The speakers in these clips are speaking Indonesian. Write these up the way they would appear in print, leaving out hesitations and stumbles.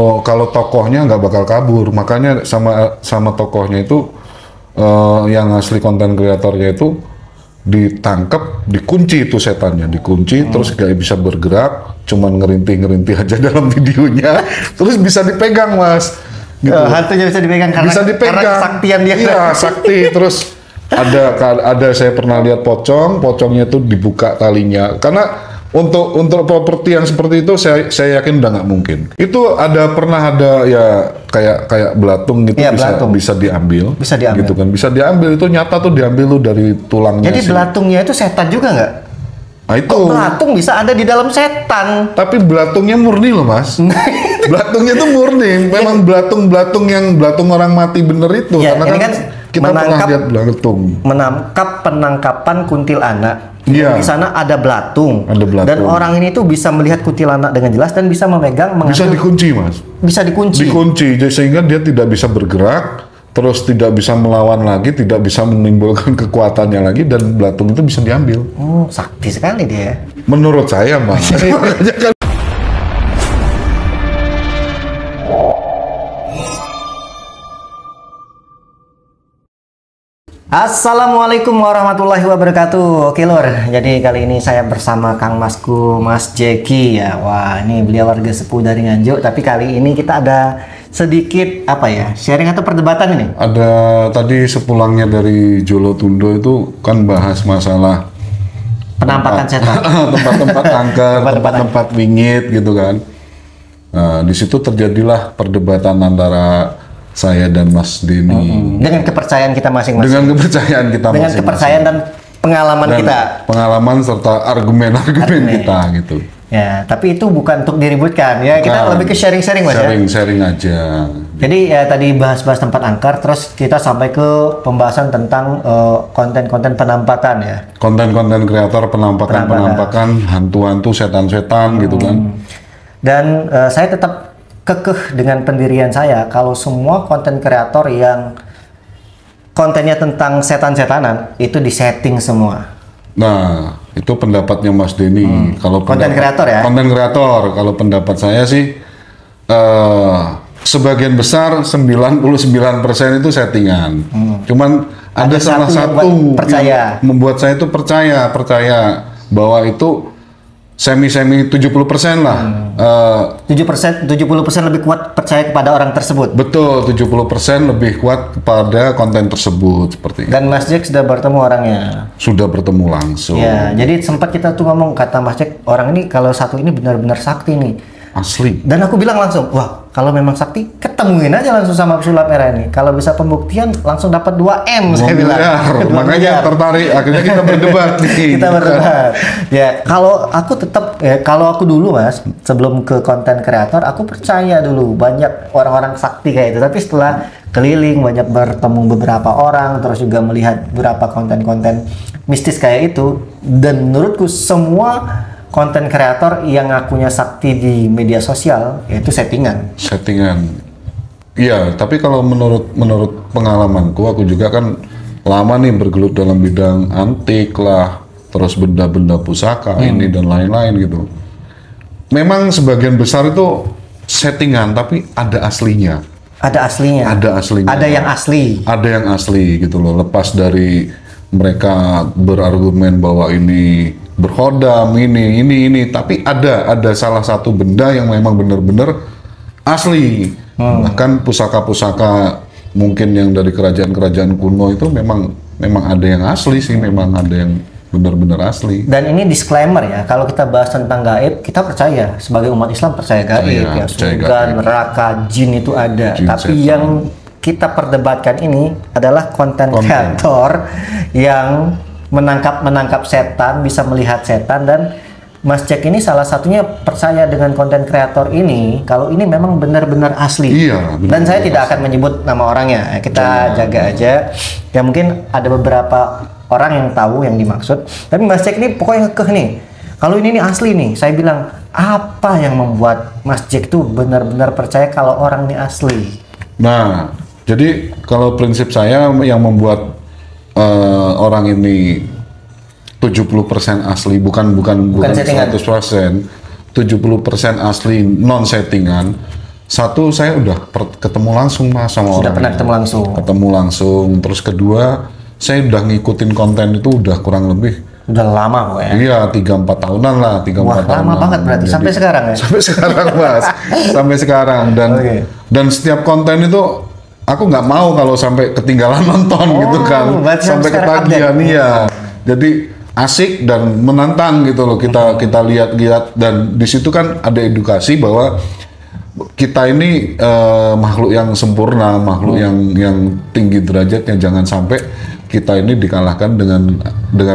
Oh, kalau tokohnya nggak bakal kabur, makanya sama tokohnya itu yang asli konten kreatornya itu ditangkap, dikunci itu setannya, dikunci terus nggak bisa bergerak, cuman ngerintih-ngerintih aja dalam videonya, terus bisa dipegang mas. Gitu. Hantunya bisa dipegang karena, bisa dipegang. Karena kesaktian dia. Iya, sakti. Terus ada saya pernah lihat pocongnya tuh dibuka talinya. Karena untuk properti yang seperti itu saya yakin udah nggak mungkin. Itu pernah ada ya kayak belatung gitu, ya, bisa diambil. Bisa diambil. Gitu kan. Bisa diambil, itu nyata tuh diambil tuh dari tulangnya. Jadi belatungnya itu setan juga nggak? Nah, itu. Kok belatung bisa ada di dalam setan? Tapi belatungnya murni loh mas. Belatungnya tuh murni. Memang belatung yang belatung orang mati bener itu. Ya, karena kan kita pernah lihat belatung. Menangkap penangkapan kuntilanak. Iya. Di sana ada belatung. Ada belatung. Dan orang ini tuh bisa melihat kuntilanak dengan jelas dan bisa memegang. Bisa dikunci mas. Bisa dikunci. Dikunci sehingga dia tidak bisa bergerak. Terus tidak bisa melawan lagi, tidak bisa menimbulkan kekuatannya lagi, dan belatung itu bisa diambil. Oh, sakti sekali dia. Menurut saya, Mas. Assalamualaikum warahmatullahi wabarakatuh. Oke lor, jadi kali ini saya bersama Kang Masku, Mas Jeki ya. Wah, ini beliau warga sepuh dari Nganjuk. Tapi kali ini kita ada sedikit apa ya, sharing atau perdebatan ini? Ada tadi sepulangnya dari Jolo Tundo itu kan bahas masalah penampakan setan, tempat-tempat angker, tempat-tempat wingit gitu kan. Nah, di situ terjadilah perdebatan antara saya dan Mas Denny. Dengan kepercayaan kita masing-masing. Dengan kepercayaan kita masing-masing. Dengan kepercayaan dan pengalaman kita. Pengalaman serta argumen-argumen kita gitu. Ya, tapi itu bukan untuk diributkan ya. Kita lebih ke sharing-sharing Mas ya. Sharing aja. Jadi ya tadi bahas-bahas tempat angker, terus kita sampai ke pembahasan tentang konten-konten penampakan ya. Konten-konten kreator penampakan hantu-hantu, setan-setan gitu kan. Dan saya tetap kekeh dengan pendirian saya kalau semua konten kreator yang kontennya tentang setan-setanan itu disetting semua. Nah, itu pendapatnya Mas Denny. Kalau konten kreator ya? Konten kreator. Kalau pendapat saya sih sebagian besar 99% itu settingan. Cuman ada salah satu yang membuat saya itu percaya bahwa itu semi 70% lah. 70% lebih kuat percaya kepada orang tersebut. Betul, 70% lebih kuat kepada konten tersebut seperti itu. Dan Mas Jack sudah bertemu orangnya. Sudah bertemu langsung. Ya, jadi sempat kita tuh ngomong, kata Mas Jack, orang ini kalau satu ini benar-benar sakti nih. Asli. Dan aku bilang langsung, wah kalau memang sakti ketemuin aja langsung sama pesulap merah ini. Kalau bisa pembuktian langsung dapat 2M saya bilang. Makanya tertarik, akhirnya kita berdebat nih. Kita berdebat. Ya, kalau aku tetap kalau aku dulu Mas, sebelum ke konten kreator, aku percaya dulu banyak orang-orang sakti kayak itu. Tapi setelah keliling banyak bertemu beberapa orang, terus juga melihat beberapa konten-konten mistis kayak itu, dan menurutku semua konten kreator yang ngakunya sakti di media sosial yaitu settingan. Iya, tapi kalau menurut pengalamanku, aku juga kan lama nih bergelut dalam bidang antik lah, terus benda-benda pusaka ini dan lain-lain gitu. Memang sebagian besar itu settingan, tapi ada aslinya. Ada aslinya. Ada yang asli. Ada yang asli gitu loh. Lepas dari mereka berargumen bahwa ini berhodam ini, tapi ada salah satu benda yang memang benar-benar asli. Bahkan pusaka-pusaka mungkin yang dari kerajaan-kerajaan kuno itu memang ada yang asli sih, memang ada yang benar-benar asli. Dan ini disclaimer ya, kalau kita bahas tentang gaib, kita percaya sebagai umat Islam percaya gaib, ya surga, neraka, jin itu ada. Tapi setan yang kita perdebatkan ini adalah konten kreator yang menangkap setan, bisa melihat setan, dan Mas Jack ini salah satunya percaya dengan konten kreator ini kalau ini memang benar-benar asli. Iya, dan saya tidak akan menyebut nama orangnya, kita jaga aja. Ya mungkin ada beberapa orang yang tahu yang dimaksud, tapi Mas Jack ini pokoknya kekeh nih. Kalau ini asli nih, saya bilang apa yang membuat Mas Jack tuh benar-benar percaya kalau orang ini asli? Nah, jadi kalau prinsip saya yang membuat orang ini 70% asli, bukan 100%, 70% asli non settingan, Satu, saya udah ketemu langsung Mas sama Sudah orang. pernah ketemu langsung. Ketemu langsung. Terus kedua, saya udah ngikutin konten itu udah kurang lebih. Udah lama pokoknya. Iya, 3-4 tahunan lah. 3-4 tahunan. Lama banget berarti. Sampai sekarang ya? Sampai sekarang Mas. Sampai sekarang. Dan setiap konten itu, aku nggak mau kalau sampai ketinggalan nonton gitu kan. Sampai ketagihan, iya. Jadi asik dan menantang gitu loh. Kita lihat-lihat. Dan di situ kan ada edukasi bahwa kita ini makhluk yang sempurna, makhluk yang tinggi derajatnya. Jangan sampai kita ini dikalahkan dengan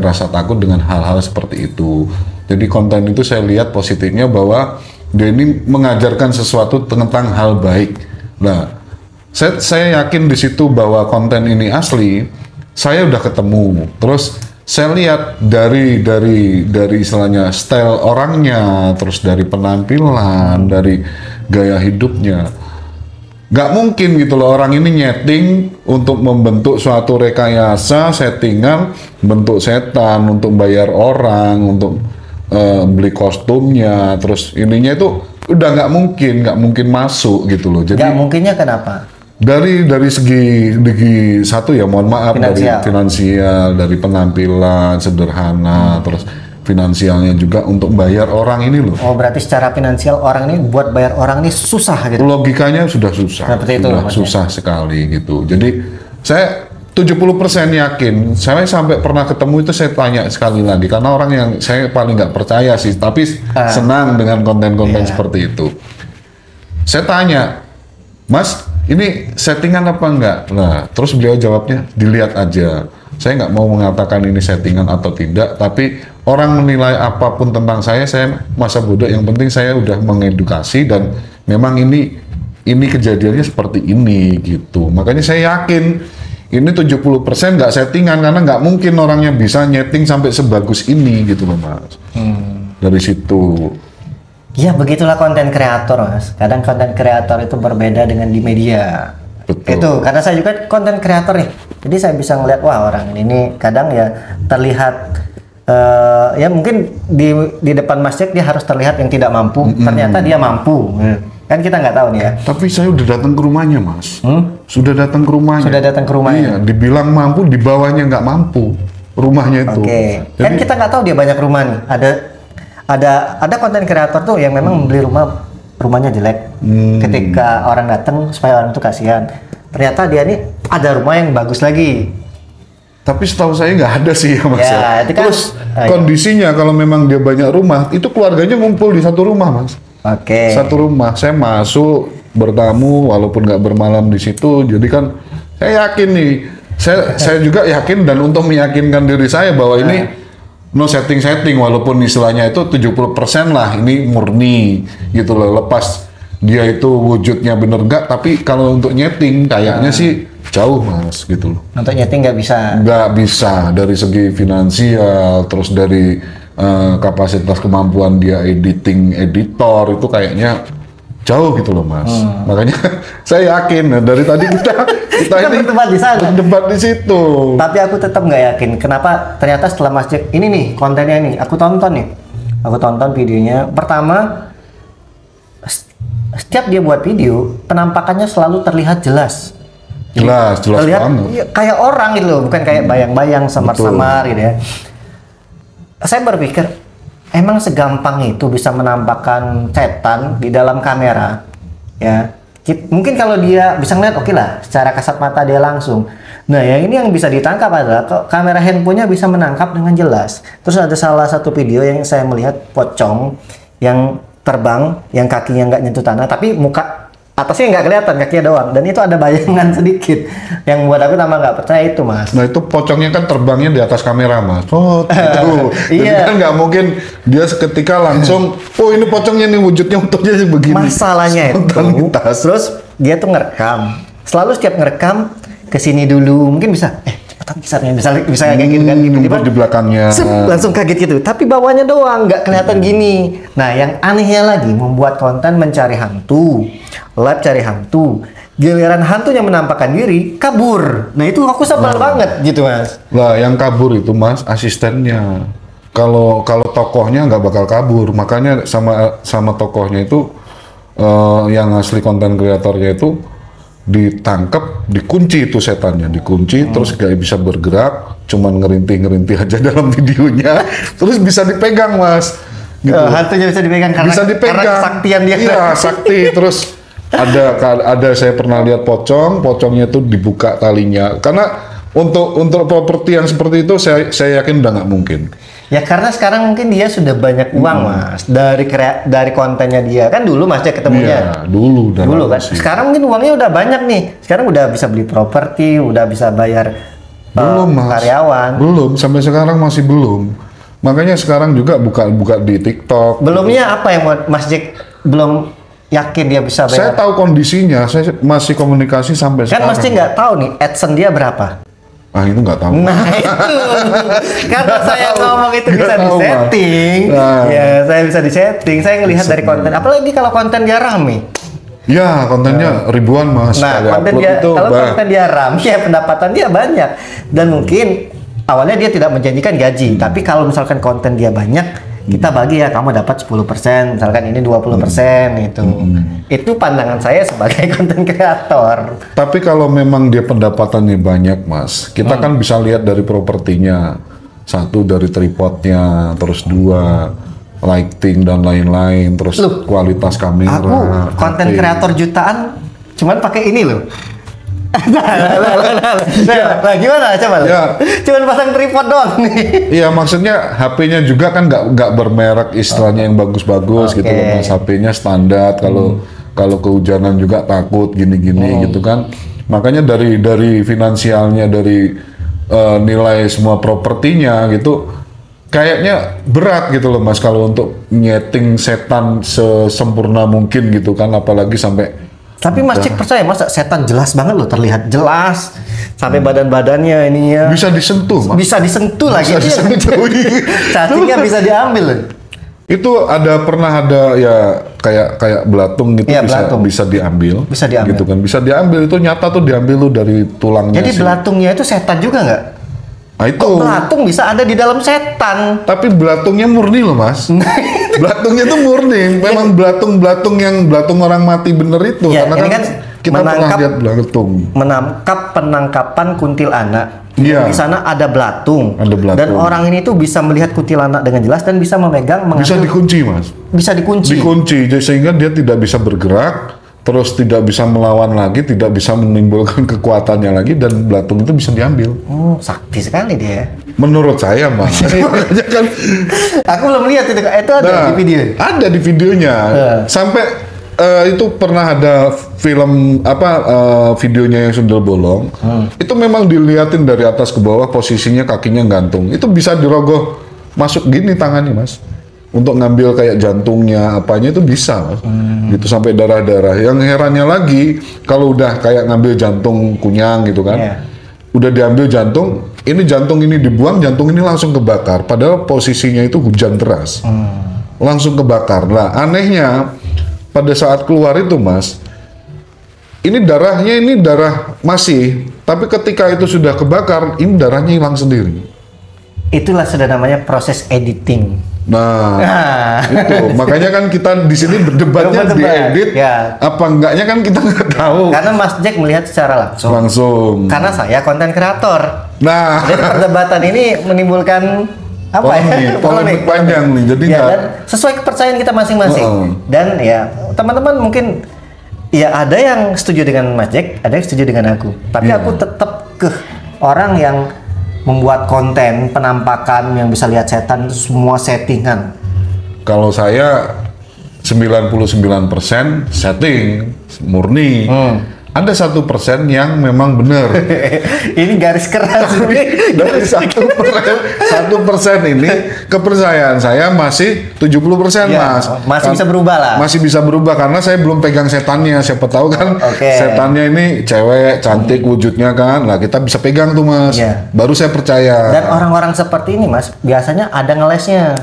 rasa takut dengan hal-hal seperti itu. Jadi konten itu saya lihat positifnya bahwa dia ini mengajarkan sesuatu tentang hal baik. Nah, saya yakin di situ bahwa konten ini asli. Saya udah ketemu. Terus saya lihat dari istilahnya style orangnya, terus dari penampilan, dari gaya hidupnya. Nggak mungkin gitu loh orang ini nyeting untuk membentuk suatu rekayasa, settingan, bentuk setan untuk bayar orang, untuk beli kostumnya, terus ininya itu udah nggak mungkin masuk gitu loh. Jadi nggak mungkinnya kenapa? Dari segi satu ya, mohon maaf, dari finansial, dari penampilan sederhana, terus finansialnya juga untuk bayar orang ini loh. Oh, berarti secara finansial orang ini buat bayar orang ini susah gitu. Logikanya sudah susah. Seperti itu, sudah susah sekali gitu. Jadi saya 70% yakin. Saya sampai pernah ketemu itu saya tanya sekali lagi karena orang yang saya paling nggak percaya sih, tapi senang dengan konten-konten seperti itu. Saya tanya, Mas, ini settingan apa enggak? Nah, terus beliau jawabnya, dilihat aja. Saya nggak mau mengatakan ini settingan atau tidak, tapi orang menilai apapun tentang saya masa bodoh. Yang penting saya udah mengedukasi dan memang ini kejadiannya seperti ini gitu. Makanya saya yakin ini 70% nggak settingan karena nggak mungkin orangnya bisa nyeting sampai sebagus ini gitu loh Mas. Dari situ. Ya begitulah konten kreator Mas. Kadang konten kreator itu berbeda dengan di media. Betul. Itu karena saya juga konten kreator nih. Jadi saya bisa ngeliat wah orang ini kadang ya terlihat ya mungkin di depan masjid dia harus terlihat yang tidak mampu. Ternyata dia mampu. Kan kita nggak tahu nih ya. Tapi saya udah datang ke rumahnya Mas. Sudah datang ke rumahnya. Sudah datang ke rumahnya. Iya, dibilang mampu, di bawahnya nggak mampu rumahnya itu. Oke. Kan kita nggak tahu dia banyak rumah nih. Ada konten kreator tuh yang memang membeli rumahnya jelek. Ketika orang datang supaya orang itu kasihan. Ternyata dia nih ada rumah yang bagus lagi. Tapi setahu saya nggak ada sih ya Mas. Ya, itu kan, terus kondisinya kalau memang dia banyak rumah, itu keluarganya ngumpul di satu rumah Mas. Oke. Satu rumah. Saya masuk bertamu walaupun nggak bermalam di situ. Jadi kan saya yakin nih. Saya juga yakin dan untuk meyakinkan diri saya bahwa ini no setting walaupun istilahnya itu 70% lah ini murni gitu loh. Lepas dia itu wujudnya bener nggak, tapi kalau untuk nyeting kayaknya sih jauh Mas gitu loh. Untuk nyeting nggak bisa? Nggak bisa dari segi finansial, terus dari kapasitas kemampuan dia editor itu kayaknya jauh gitu loh Mas. Makanya saya yakin dari tadi kita ini berdebat di sana. Berdebat di situ. Tapi aku tetap nggak yakin. Kenapa ternyata setelah masjid ini nih kontennya nih aku tonton videonya. Pertama, setiap dia buat video penampakannya selalu terlihat jelas terlihat banget. Kayak orang gitu loh, bukan kayak bayang-bayang samar-samar gitu ya. Saya berpikir emang segampang itu bisa menampakkan setan di dalam kamera ya. Mungkin kalau dia bisa ngeliat oke lah secara kasat mata dia langsung. Nah ya ini yang bisa ditangkap adalah kamera handphonenya bisa menangkap dengan jelas. Terus ada salah satu video yang saya melihat pocong yang terbang, yang kakinya nggak nyentuh tanah, tapi muka atasnya nggak kelihatan, kakinya doang. Dan itu ada bayangan sedikit yang buat aku tambah nggak percaya itu Mas. Nah itu pocongnya kan terbangnya di atas kamera Mas. Oh itu. Jadi kan nggak mungkin dia seketika langsung, oh ini pocongnya nih wujudnya utuhnya begini. Masalahnya itu, terus dia tuh ngerekam. Selalu setiap ngerekam kesini dulu, mungkin bisa cepetan kisarnya, bisa kayak gitu kan, gitu di belakangnya langsung kaget gitu, tapi bawahnya doang nggak kelihatan gini. Nah yang anehnya lagi, membuat konten mencari hantu, live cari hantu, giliran hantunya menampakkan diri kabur. Nah itu aku sebel banget gitu Mas. Lah yang kabur itu Mas asistennya. Kalau tokohnya nggak bakal kabur, makanya sama tokohnya itu yang asli konten kreatornya itu ditangkap, dikunci itu setannya, dikunci terus gak bisa bergerak, cuman ngerintih-ngerintih aja dalam videonya, terus bisa dipegang Mas. Gitu. Hantunya bisa dipegang karena, bisa dipegang. Karena kesaktian dia. Iya, sakti. Terus ada saya pernah lihat pocongnya itu dibuka talinya. Karena untuk properti yang seperti itu saya yakin udah nggak mungkin. Ya karena sekarang mungkin dia sudah banyak uang Mas dari kontennya dia kan dulu Mas Jack ketemunya. Iya, dulu kan. Sekarang mungkin uangnya udah banyak nih. Sekarang udah bisa beli properti, udah bisa bayar karyawan. Belum, sampai sekarang masih belum. Makanya sekarang juga buka di TikTok. Belumnya apa yang Mas Jack belum yakin dia bisa bayar? Saya tahu kondisinya, saya masih komunikasi sampai kan sekarang. Kan mesti nggak tahu nih AdSense dia berapa? Ah itu nggak tahu. Nah itu karena saya ngomong itu bisa disetting. Ya saya bisa disetting. Saya ngelihat dari konten. Apalagi kalau konten dia rame. Ya kontennya ribuan Mas. Nah kalau konten dia rame ya pendapatan dia banyak. Dan mungkin awalnya dia tidak menjanjikan gaji, tapi kalau misalkan konten dia banyak, kita bagi ya kamu dapat 10%, misalkan ini 20% itu. Itu pandangan saya sebagai konten kreator. Tapi kalau memang dia pendapatannya banyak, Mas, kita kan bisa lihat dari propertinya. Satu dari tripodnya, terus dua lighting dan lain-lain, terus kualitas kamera. Aku konten kreator jutaan cuman pakai ini loh. Nah, gimana coba? Ya. Cuman pasang tripod doang nih. Iya, maksudnya HP-nya juga kan nggak bermerek istilahnya yang bagus-bagus gitu loh, Mas. HP-nya standar. Kalau kehujanan juga takut gini-gini gitu kan. Makanya dari finansialnya, dari nilai semua propertinya gitu, kayaknya berat gitu loh Mas kalau untuk nyeting setan sesempurna mungkin gitu kan, apalagi sampai. Tapi Mas Cik percaya Mas setan jelas banget loh, terlihat jelas sampai badan-badannya ininya bisa disentuh Mas. Bisa disentuh lagi. Bisa disentuh. Cacingnya bisa diambil. Itu pernah ada ya kayak belatung gitu, ya, bisa diambil. Bisa diambil. Gitu kan. Bisa diambil, itu nyata tuh diambil lu dari tulangnya. Jadi belatungnya itu setan juga nggak? Nah, itu. Kok belatung bisa ada di dalam setan? Tapi belatungnya murni loh Mas. Belatungnya tuh murni. Memang belatung yang belatung orang mati bener itu. Ya, karena kan kita pernah lihat belatung. Menangkap penangkapan kuntilanak. Iya. Di sana ada belatung. Ada belatung. Dan orang ini tuh bisa melihat kuntilanak dengan jelas dan bisa memegang. Bisa dikunci Mas. Bisa dikunci. Dikunci sehingga dia tidak bisa bergerak. Terus tidak bisa melawan lagi, tidak bisa menimbulkan kekuatannya lagi, dan belatung itu bisa diambil. Oh, sakti sekali dia. Menurut saya, Mas. Kan, aku belum lihat itu ada di video. Ada di videonya. Sampai itu pernah ada film videonya yang sundel bolong. Itu memang dilihatin dari atas ke bawah, posisinya kakinya gantung. Itu bisa dirogoh masuk gini tangannya, Mas. Untuk ngambil kayak jantungnya, apanya itu bisa, Mas. Gitu sampai darah-darah. Yang herannya lagi, kalau udah kayak ngambil jantung kunyang gitu kan, udah diambil jantung ini dibuang, jantung ini langsung kebakar. Padahal posisinya itu hujan deras, langsung kebakar. Nah, anehnya pada saat keluar itu, Mas, ini darah masih, tapi ketika itu sudah kebakar, ini darahnya hilang sendiri. Itulah sudah namanya proses editing. Nah, itu makanya kan kita di sini berdebatnya diedit apa enggaknya kan kita nggak tahu. Karena Mas Jack melihat secara langsung. Karena saya konten kreator. Nah, jadi perdebatan ini menimbulkan polemik panjang nih. Jadi dan sesuai kepercayaan kita masing-masing. Dan ya teman-teman mungkin ya ada yang setuju dengan Mas Jack, ada yang setuju dengan aku. Tapi aku tetap orang yang membuat konten penampakan yang bisa lihat setan itu semua settingan. Kalau saya 99% setting murni. Ada 1% yang memang benar. Ini garis keras. Dari 1% ini kepercayaan saya masih 70% Mas. Masih bisa berubah lah. Masih bisa berubah karena saya belum pegang setannya. Siapa tahu kan setannya ini cewek cantik wujudnya kan. Lah kita bisa pegang tuh Mas. Baru saya percaya. Dan orang-orang seperti ini Mas biasanya ada ngelesnya.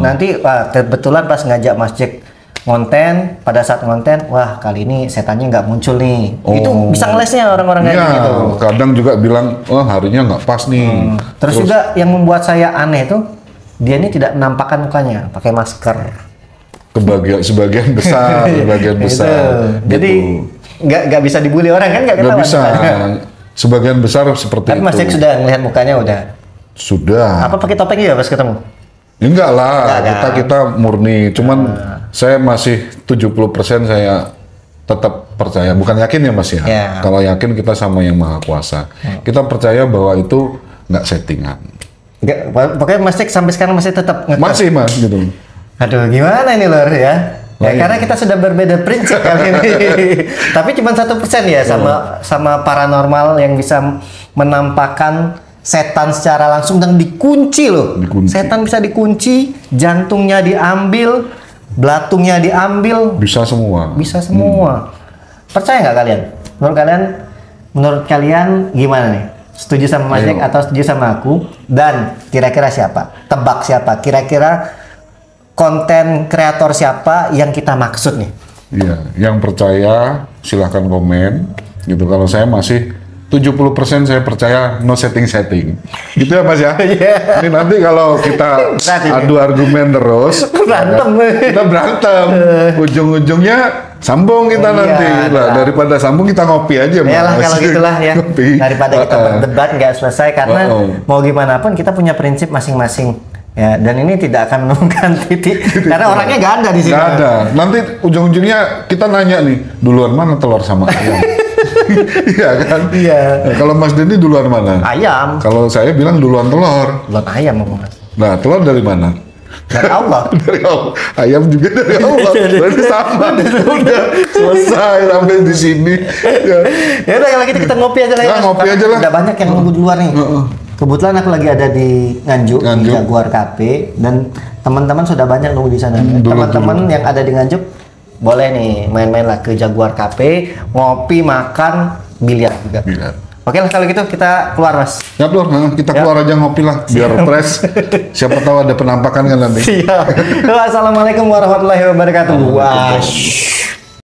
Nanti kebetulan pas ngajak Mas Jack konten, pada saat konten, wah kali ini setannya nggak muncul nih. Itu bisa ngelesnya orang-orang kayak gitu. Kadang juga bilang, oh harinya nggak pas nih. Terus juga yang membuat saya aneh tuh, dia ini tidak menampakkan mukanya, pakai masker. sebagian besar. Itu. Gitu. Jadi nggak bisa dibully orang kan, nggak Nggak ketahuan. bisa. Sebagian besar seperti Tapi itu. Mas Jack sudah ngelihat mukanya udah. Sudah. Apa pakai topeng juga pas ketemu? Enggak lah, Enggak. kita murni. Cuman saya masih 70% saya tetap percaya. Bukan yakin ya Mas ya. Ya. Kalau yakin kita sama yang Maha Kuasa. Kita percaya bahwa itu nggak settingan. Nggak, pokoknya Mas Jack sampai sekarang masih tetap ngekeh. Masih Mas gitu. Aduh, gimana ini Lor ya? Ya, karena kita sudah berbeda prinsip kali ini. Tapi cuma 1% ya sama paranormal yang bisa menampakkan setan secara langsung dan dikunci loh. Setan bisa dikunci, jantungnya diambil, belatungnya diambil, Bisa semua. bisa semua. Percaya nggak kalian? Menurut kalian gimana nih? Setuju sama Mas Jack atau setuju sama aku? Dan kira-kira siapa? Tebak siapa? Kira-kira konten kreator siapa yang kita maksud nih? Iya, yang percaya silahkan komen. Gitu. Kalau saya masih 70% saya percaya no setting. Gitu ya Mas ya? Iya. Ini nanti kalau kita Berat ini. adu argumen terus, Berantem. kita berantem. Ujung-ujungnya sambung kita Iya, nanti. Lah, ada. daripada sambung kita ngopi aja Mas. Ya lah kalau gitulah ya. Ngopi. Daripada kita berdebat nggak selesai karena mau gimana pun kita punya prinsip masing-masing. Ya, dan ini tidak akan menemukan titik karena orangnya nggak ada di sini. Nggak ada. Nanti ujung-ujungnya kita nanya nih, duluan mana telur sama ayam? Iya kan? Iya. Nah, kalau Mas Denny duluan mana? Ayam. Kalau saya bilang duluan telur. Belum ayam ngomong Mas. Nah, telur dari mana? Dari Allah. Dari Allah. Ayam juga dari Allah. Berarti sama. Udah selesai sampai di sini. Ya. Ya udah kalau gitu kita ngopi aja lah ya. Nah, Mas. ngopi aja lah. Udah banyak yang nunggu di luar nih. Kebetulan aku lagi ada di Nganjuk, di Nganjuk. Jaguar Cafe dan teman-teman sudah banyak nunggu di sana. dulu. Teman-teman yang ada di Nganjuk boleh nih main-main lah ke Jaguar Cafe, ngopi, makan, biliar juga. Biliar. Oke lah kalau gitu kita keluar Mas. Ya, Lur. Nah, kita keluar aja ngopi lah. Biar fresh. Siapa tahu ada penampakan kan nanti. Siap. Assalamualaikum warahmatullahi wabarakatuh. Wah.